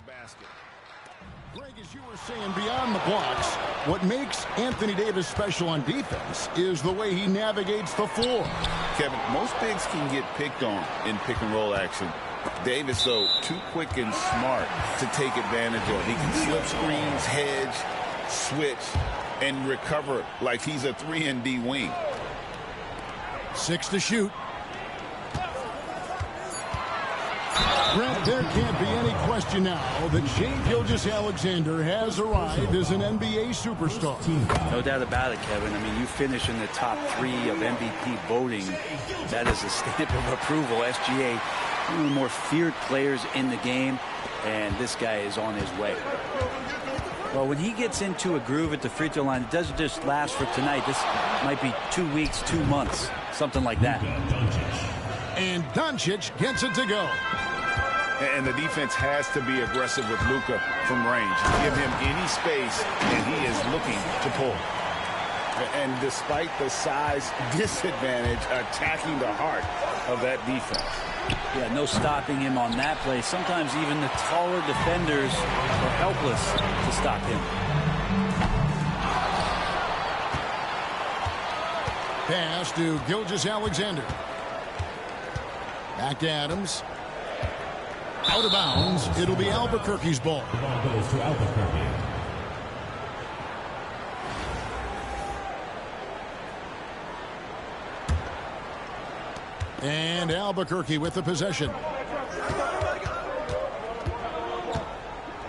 basket. Greg, as you were saying, beyond the blocks, what makes Anthony Davis special on defense is the way he navigates the floor. Kevin, most bigs can get picked on in pick-and-roll action. Davis, though, too quick and smart to take advantage of. He can slip screens, hedge, switch, and recover like he's a 3-and-D wing. 6 to shoot. Brent, there can't be any question now that Shai Gilgeous-Alexander has arrived as an NBA superstar. No doubt about it, Kevin. I mean, you finish in the top 3 of MVP voting. That is a stamp of approval. SGA, one of the more feared players in the game, and this guy is on his way. Well, when he gets into a groove at the free throw line, it doesn't just last for tonight. This might be 2 weeks, 2 months, something like that. And Doncic gets it to go. And the defense has to be aggressive with Luka from range. Give him any space, and he is looking to pull. And despite the size disadvantage, attacking the heart of that defense. Yeah, no stopping him on that play. Sometimes even the taller defenders are helpless to stop him. Pass to Gilgeous-Alexander. Back to Adams. Out of bounds. It'll be Albuquerque's ball. The ball goes to Albuquerque. And Albuquerque with the possession.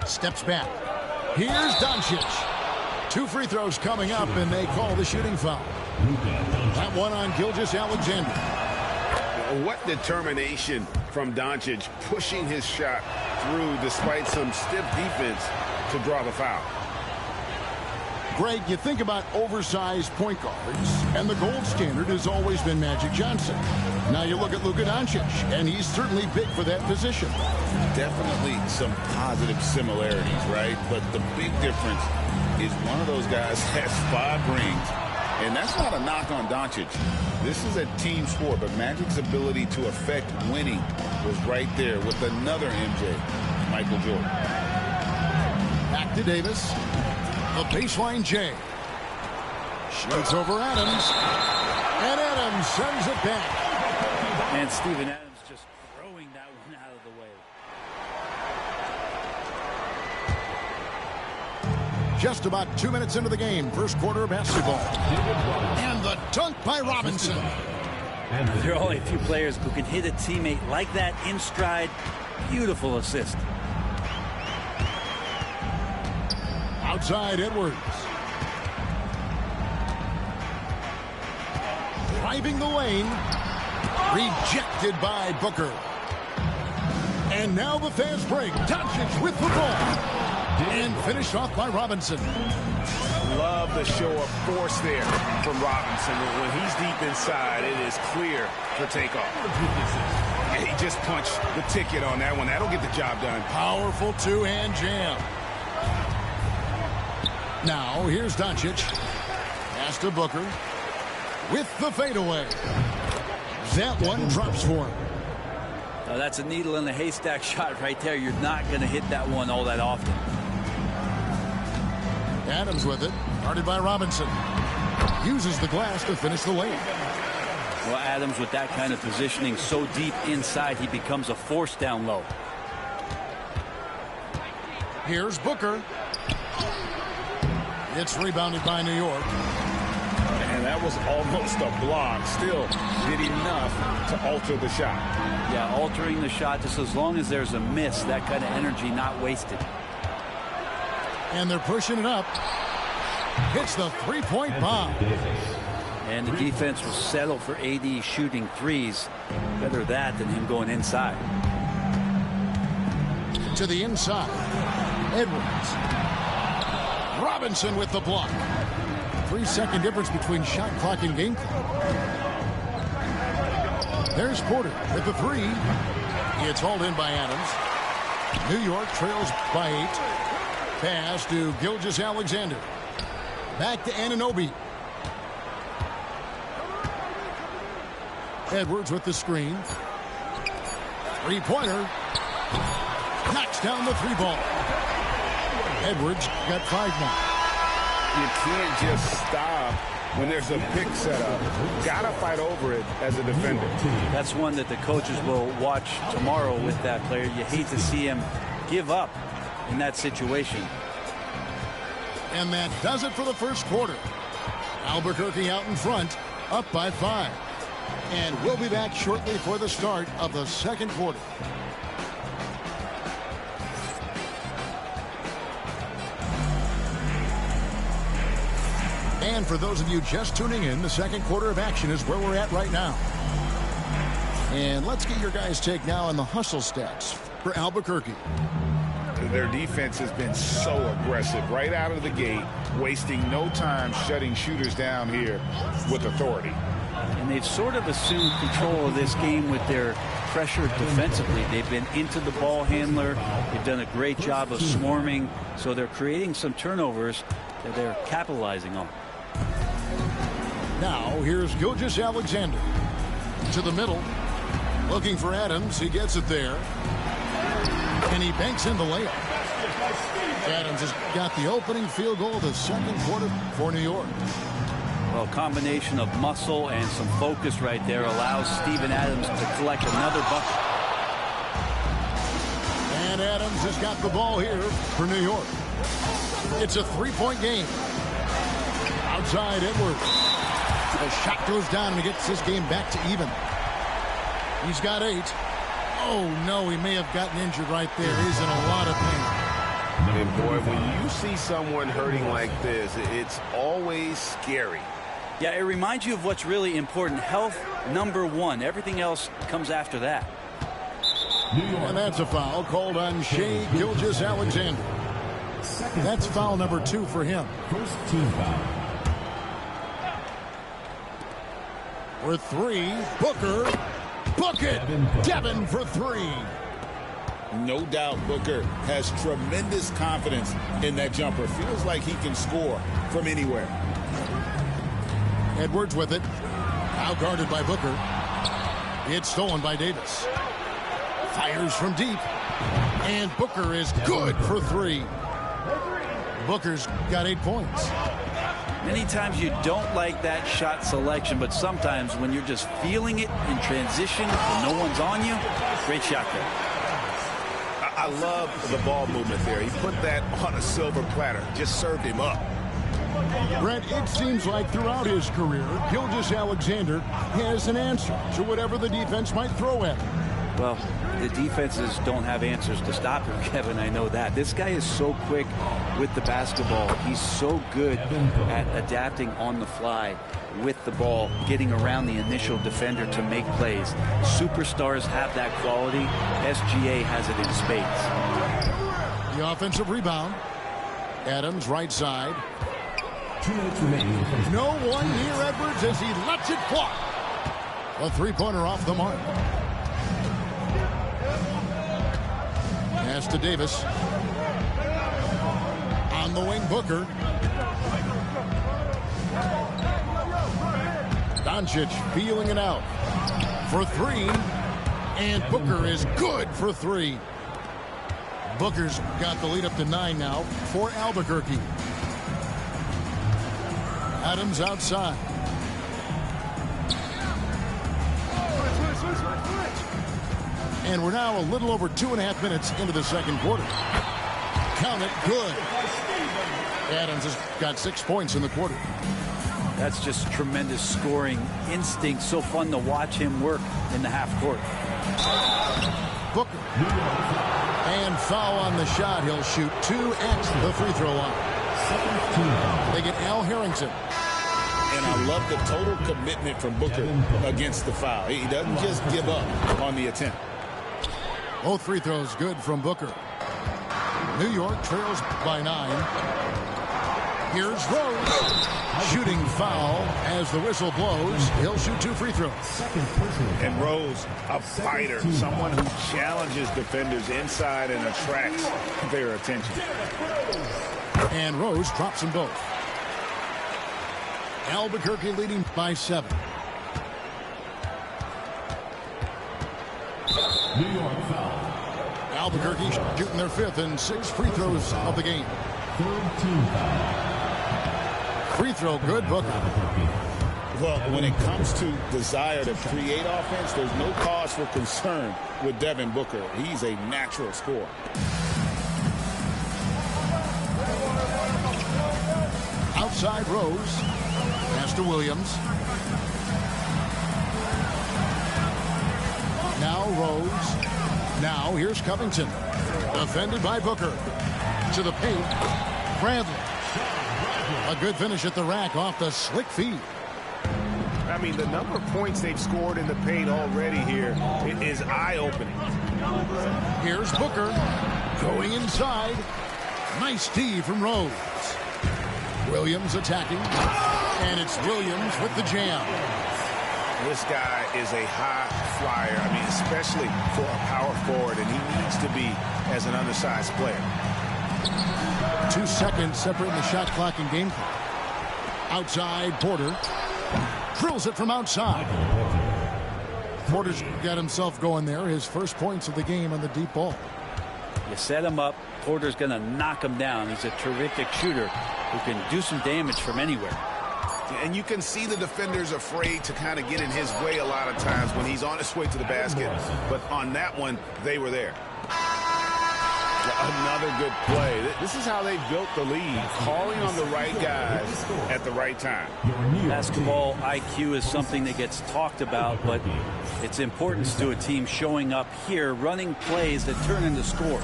Steps back. Here's Doncic. 2 free throws coming up, and they call the shooting foul. That one on Gilgeous-Alexander. What determination from Doncic, pushing his shot through despite some stiff defense to draw the foul. Greg, you think about oversized point guards, and the gold standard has always been Magic Johnson. Now you look at Luka Doncic, and he's certainly big for that position. Definitely some positive similarities, right? But the big difference is one of those guys has 5 rings, and that's not a knock on Doncic. This is a team sport, but Magic's ability to affect winning was right there with another MJ, Michael Jordan. Back to Davis. The baseline J. Shoots over Adams. And Adams sends it back. And Steven Adams just throwing that one out of the way. Just about 2 minutes into the game. First quarter of basketball. And the dunk by Robinson. There are only a few players who can hit a teammate like that in stride. Beautiful assist. Outside Edwards. Driving the lane. Rejected by Booker. And now the fast break. Doncic with the ball. And finished off by Robinson. Love the show of force there from Robinson. When he's deep inside, it is clear for takeoff. And he just punched the ticket on that one. That'll get the job done. Powerful 2-hand jam. Now, here's Doncic. Pass to Booker. With the fadeaway. That one drops for him. Now that's a needle in the haystack shot right there. You're not going to hit that one all that often. Adams with it. Guarded by Robinson. Uses the glass to finish the lane. Well, Adams with that kind of positioning so deep inside, he becomes a force down low. Here's Booker. It's rebounded by New York. And that was almost a block. Still did enough to alter the shot. Yeah, altering the shot just as long as there's a miss. That kind of energy not wasted. And they're pushing it up. Hits the three-point bomb. And the defense will settle for AD shooting threes. Better that than him going inside. To the inside. Edwards. Robinson with the block. 3-second difference between shot clock and game clock. There's Porter with the 3. It's hauled in by Adams. New York trails by 8. Pass to Gilgeous-Alexander. Back to Anunoby. Edwards with the screen. Three-pointer. Knocks down the 3 ball. Edwards got 5 more. You can't just stop when there's a pick set up. Gotta fight over it as a defender. That's one that the coaches will watch tomorrow with that player. You hate to see him give up in that situation. And that does it for the first quarter. Albuquerque out in front, up by 5. And we'll be back shortly for the start of the second quarter. And for those of you just tuning in, the second quarter of action is where we're at right now. And let's get your guys' take now on the hustle stats for Albuquerque. Their defense has been so aggressive right out of the gate, wasting no time shutting shooters down here with authority. And they've sort of assumed control of this game with their pressure defensively. They've been into the ball handler. They've done a great job of swarming. So they're creating some turnovers that they're capitalizing on. Now here's Gilgeous-Alexander to the middle, looking for Adams. He gets it there, and he banks in the layup. Adams has got the opening field goal of the second quarter for New York. Well, combination of muscle and some focus right there allows Steven Adams to collect another bucket. And Adams has got the ball here for New York. It's a 3-point game. Outside Edwards. The shot goes down and he gets this game back to even. He's got 8. Oh, no, he may have gotten injured right there. He's in a lot of pain. And, boy, when you see someone hurting like this, it's always scary. Yeah, it reminds you of what's really important. Health, number 1. Everything else comes after that. And that's a foul called on Shai Gilgeous-Alexander. That's foul number 2 for him. First team foul. For 3, Booker. Book it! Devin for 3. No doubt Booker has tremendous confidence in that jumper. Feels like he can score from anywhere. Edwards with it. Now guarded by Booker. It's stolen by Davis. Fires from deep. And Booker is good for 3. Booker's got 8 points. Many times you don't like that shot selection, but sometimes when you're just feeling it in transition and no one's on you, great shot there. I love the ball movement there. He put that on a silver platter, just served him up. Brent, it seems like throughout his career, Gilgeous-Alexander has an answer to whatever the defense might throw at him. Well, the defenses don't have answers to stop him, Kevin. I know that. This guy is so quick with the basketball. He's so good at adapting on the fly with the ball, getting around the initial defender to make plays. Superstars have that quality. SGA has it in spades. The offensive rebound. Adams right side. 2 minutes remaining. No one near Edwards as he lets it fly. A 3-pointer off the mark. Pass to Davis. On the wing, Booker. Doncic feeling it out for 3. And Booker is good for 3. Booker's got the lead up to 9 now for Albuquerque. Adams outside. And we're now a little over 2.5 minutes into the second quarter. Count it, good. Adams has got 6 points in the quarter. That's just tremendous scoring instinct. So fun to watch him work in the half court. Booker. And foul on the shot. He'll shoot 2 at the free throw line. They get Al Harrington. And I love the total commitment from Booker against the foul. He doesn't just give up on the attempt. Both free throws good from Booker. New York trails by 9. Here's Rose. Shooting foul as the whistle blows. He'll shoot 2 free throws. And Rose, a fighter, someone who challenges defenders inside and attracts their attention. And Rose drops them both. Albuquerque leading by 7. New York foul. Albuquerque shooting their 5th and 6 free throws of the game. Third team foul. Free throw good, Booker. Well, when it comes to desire to create offense, there's no cause for concern with Devin Booker. He's a natural scorer. Outside Rose. Pass to Williams. Now Rose. Now here's Covington. Defended by Booker. To the paint. Bradley. A good finish at the rack off the slick feed. I mean, the number of points they've scored in the paint already here is eye-opening. Here's Booker going inside. Nice D from Rose. Williams attacking. And it's Williams with the jam. This guy is a high flyer. I mean, especially for a power forward, and he needs to be as an undersized player. 2 seconds separating the shot clock and game clock. Outside, Porter. Drills it from outside. Porter's got himself going there. His first points of the game on the deep ball. You set him up. Porter's going to knock him down. He's a terrific shooter who can do some damage from anywhere. And you can see the defenders afraid to kind of get in his way a lot of times when he's on his way to the basket. But on that one, they were there. Another good play. This is how they built the lead, calling on the right guys at the right time. Basketball IQ is something that gets talked about, but its importance to a team showing up here, running plays that turn into scores.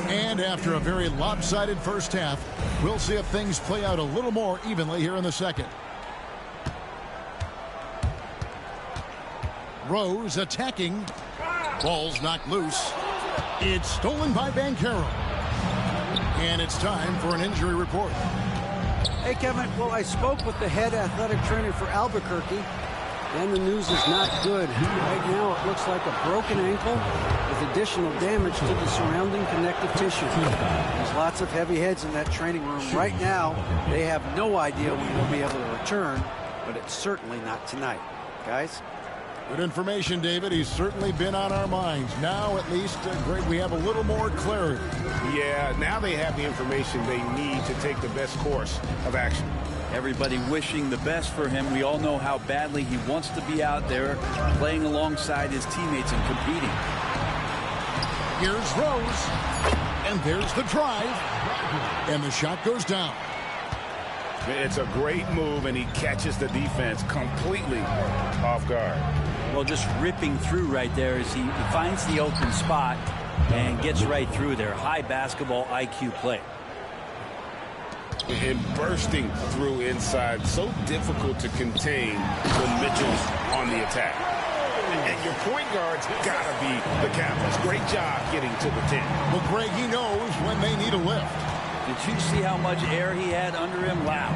And after a very lopsided first half, we'll see if things play out a little more evenly here in the second. Rose attacking. Ball's knocked loose. It's stolen by Banchero. And it's time for an injury report. Hey, Kevin. Well, I spoke with the head athletic trainer for Albuquerque, and the news is not good. Right now, it looks like a broken ankle with additional damage to the surrounding connective tissue. There's lots of heavy heads in that training room. Right now, they have no idea when he'll be able to return, but it's certainly not tonight. Guys? Good information, David. He's certainly been on our minds. Now, at least, Greg, we have a little more clarity. Yeah, now they have the information they need to take the best course of action. Everybody wishing the best for him. We all know how badly he wants to be out there playing alongside his teammates and competing. Here's Rose. And there's the drive. And the shot goes down. It's a great move, and he catches the defense completely off guard. Well, just ripping through right there as he finds the open spot and gets right through there. High basketball IQ play. And bursting through inside, so difficult to contain when Mitchell's on the attack. And your point guard's got to be the catalyst. Great job getting to the 10. Well, Greg, he knows when they need a lift. Did you see how much air he had under him? Wow.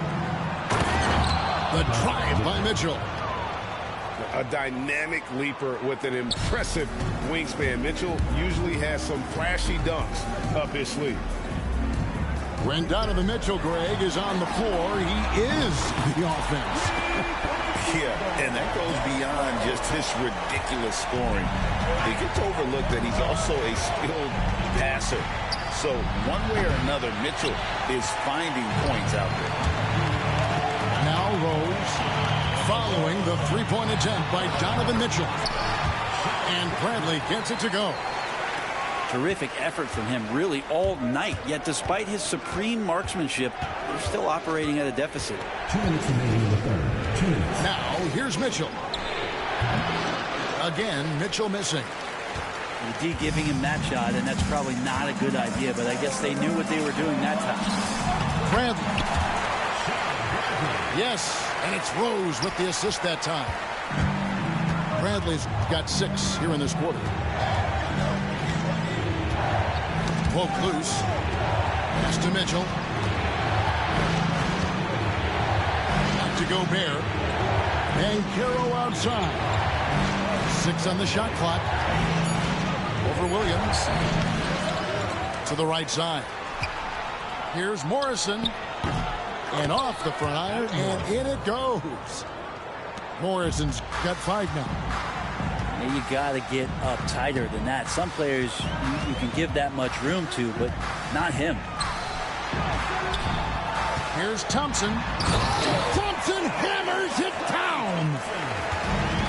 The drive by Mitchell. A dynamic leaper with an impressive wingspan. Mitchell usually has some flashy dunks up his sleeve. When Donovan Mitchell, Greg, is on the floor, he is the offense. Yeah, and that goes beyond just his ridiculous scoring. It gets overlooked that he's also a skilled passer. So one way or another, Mitchell is finding points out there. Now Rose following the three-point attempt by Donovan Mitchell. And Bradley gets it to go. Terrific effort from him really all night. Yet despite his supreme marksmanship, they're still operating at a deficit. 2 minutes remaining in the third. 2 minutes. Now here's Mitchell. Again, Mitchell missing. UD giving him that shot, and that's probably not a good idea, but I guess they knew what they were doing that time. Bradley. Yes, and it's Rose with the assist that time. Bradley's got 6 here in this quarter. Poke loose. Pass to Mitchell. Back to Gobert. And Banchero outside. 6 on the shot clock. Over Williams. To the right side. Here's Morrison. And off the front iron. And in it goes. Morrison's got 5 now. Yeah, you got to get up tighter than that. Some players you can give that much room to, but not him. Here's Thompson. Thompson hammers it down.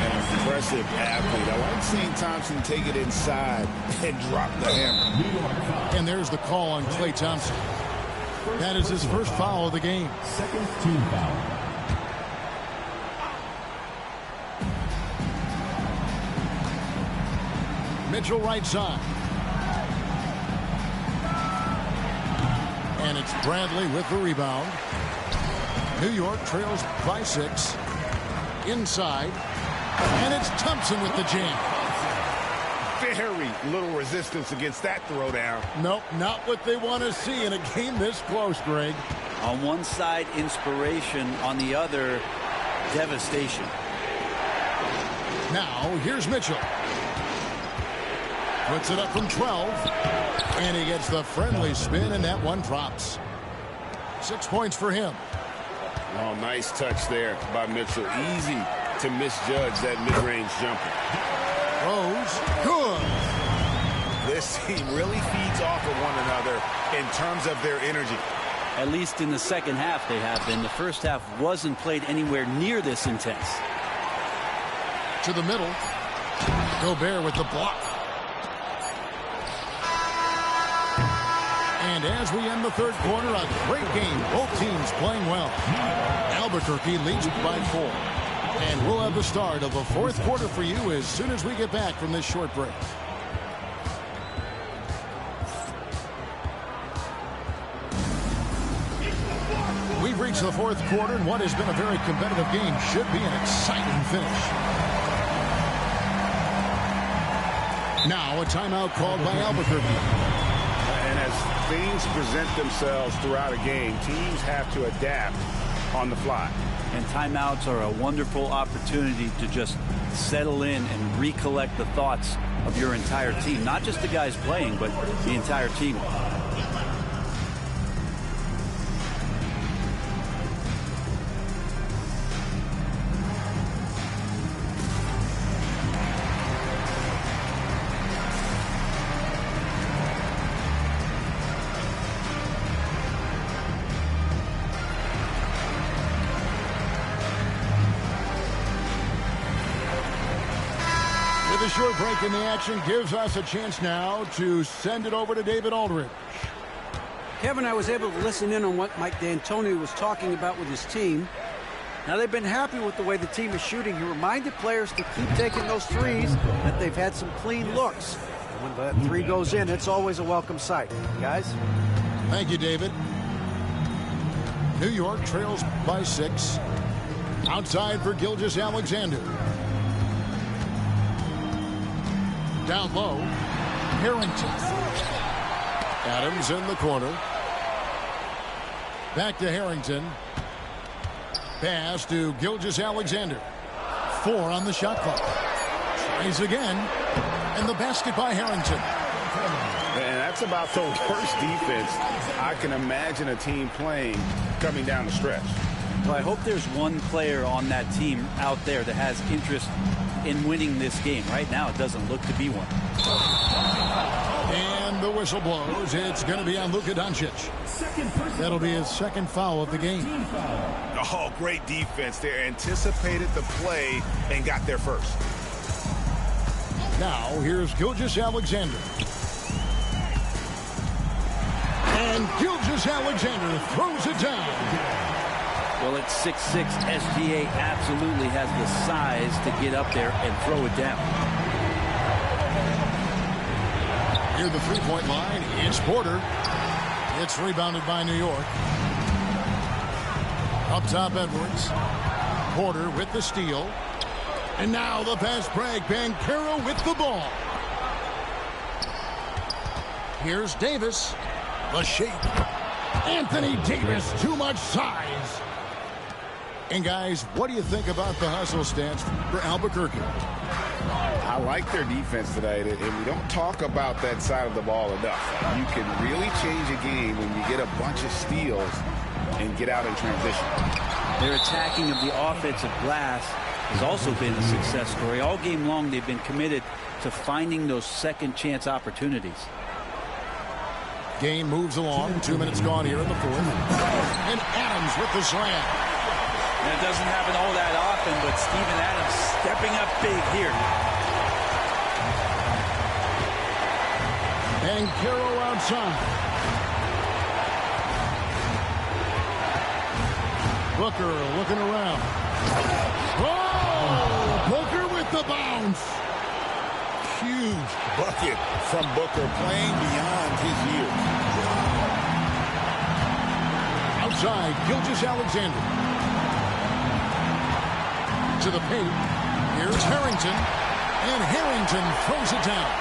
An impressive athlete. I like seeing Thompson take it inside and drop the hammer. And there's the call on Klay Thompson. That is his first foul of the game. Second team foul. Mitchell right side. And it's Bradley with the rebound. New York trails by 6. Inside. And it's Thompson with the jam. Very little resistance against that throwdown. Nope, not what they want to see in a game this close, Greg. On one side, inspiration. On the other, devastation. Now, here's Mitchell. Puts it up from 12. And he gets the friendly spin, and that one drops. 6 points for him. Oh, nice touch there by Mitchell. Easy to misjudge that mid-range jumper. Rose, good. This team really feeds off of one another in terms of their energy. At least in the second half they have been. The first half wasn't played anywhere near this intense. To the middle. Gobert with the block. And as we end the third quarter, a great game. Both teams playing well. Albuquerque leads by 4. And we'll have the start of the fourth quarter for you as soon as we get back from this short break. We've reached the fourth quarter, and what has been a very competitive game should be an exciting finish. Now a timeout called by Albuquerque. And as things present themselves throughout a game, teams have to adapt on the fly. And timeouts are a wonderful opportunity to just settle in and recollect the thoughts of your entire team. Not just the guys playing, but the entire team. The short break in the action gives us a chance now to send it over to David Aldridge. Kevin, I was able to listen in on what Mike D'Antoni was talking about with his team. Now, they've been happy with the way the team is shooting. He reminded players to keep taking those threes, that they've had some clean looks. And when that three goes in, it's always a welcome sight. Guys? Thank you, David. New York trails by 6. Outside for Gilgeous-Alexander. Down low, Harrington. Adams in the corner. Back to Harrington. Pass to Gilgeous-Alexander. 4 on the shot clock. Tries again. And the basket by Harrington. And that's about the worst defense I can imagine a team playing coming down the stretch. Well, I hope there's one player on that team out there that has interest in winning this game. Right now, it doesn't look to be one. And the whistle blows. It's going to be on Luka Doncic. That'll be his second foul of the game. Oh, great defense there. Anticipated the play and got there first. Now, here's Gilgeous-Alexander. And Gilgeous-Alexander throws it down. Well, at 6'6", SGA absolutely has the size to get up there and throw it down. Near the three-point line, it's Porter. It's rebounded by New York. Up top, Edwards. Porter with the steal. And now the pass break. Banchero with the ball. Here's Davis. The shape. Anthony Davis, too much size. And guys, what do you think about the hustle stance for Albuquerque? I like their defense tonight, and we don't talk about that side of the ball enough. You can really change a game when you get a bunch of steals and get out in transition. Their attacking of the offensive glass has also been a success story. All game long, they've been committed to finding those second chance opportunities. Game moves along. 2 minutes gone here in the fourth. And Adams with the slam. And it doesn't happen all that often, but Steven Adams stepping up big here. And Carroll outside. Booker looking around. Oh! Booker with the bounce. Huge bucket from Booker, playing beyond his years. Outside, Gilgeous-Alexander. To the paint. Here's Harrington. And Harrington throws it down.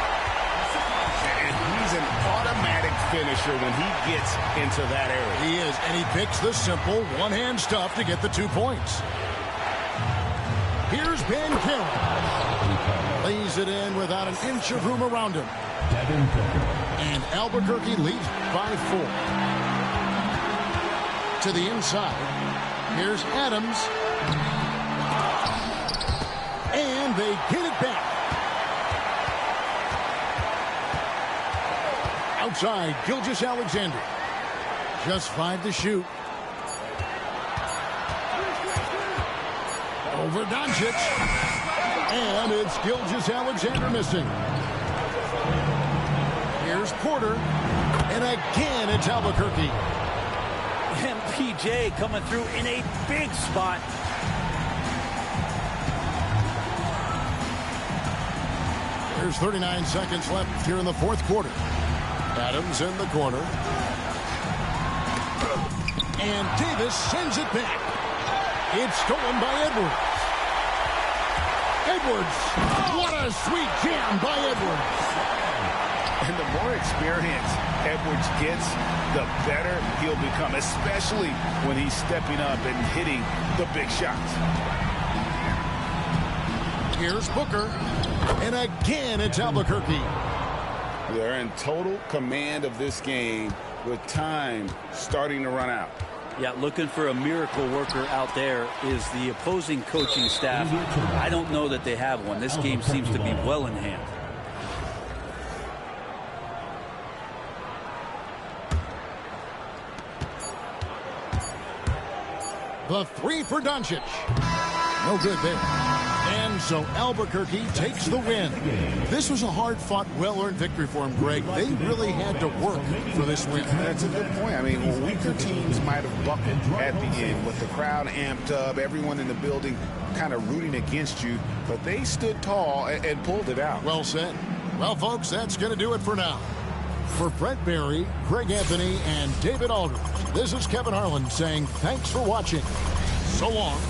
And he's an automatic finisher when he gets into that area. He is, and he picks the simple one-hand stuff to get the 2 points. Here's Ben Carroll. Lays it in without an inch of room around him. And Albuquerque leads by 4. To the inside. Here's Adams. And they get it back. Outside, Gilgeous-Alexander. Just 5 to shoot. Over Doncic. And it's Gilgeous-Alexander missing. Here's Porter. And again, it's Albuquerque. And PJ coming through in a big spot. There's 39 seconds left here in the fourth quarter. Adams in the corner. And Davis sends it back. It's stolen by Edwards. Edwards. What a sweet jam by Edwards. And the more experience Edwards gets, the better he'll become, especially when he's stepping up and hitting the big shots. Here's Booker. And again, it's Albuquerque. They're in total command of this game with time starting to run out. Yeah, looking for a miracle worker out there is the opposing coaching staff. I don't know that they have one. This game seems to be well in hand. The 3 for Doncic. No good there. And so Albuquerque takes the win. This was a hard-fought, well-earned victory for him, Greg. They really had to work for this win. That's a good point. I mean, weaker teams might have buckled at the end with the crowd amped up, everyone in the building kind of rooting against you, but they stood tall and pulled it out. Well said. Well, folks, that's going to do it for now. For Brett Barry, Greg Anthony, and David Aldridge, this is Kevin Harlan saying thanks for watching. So long.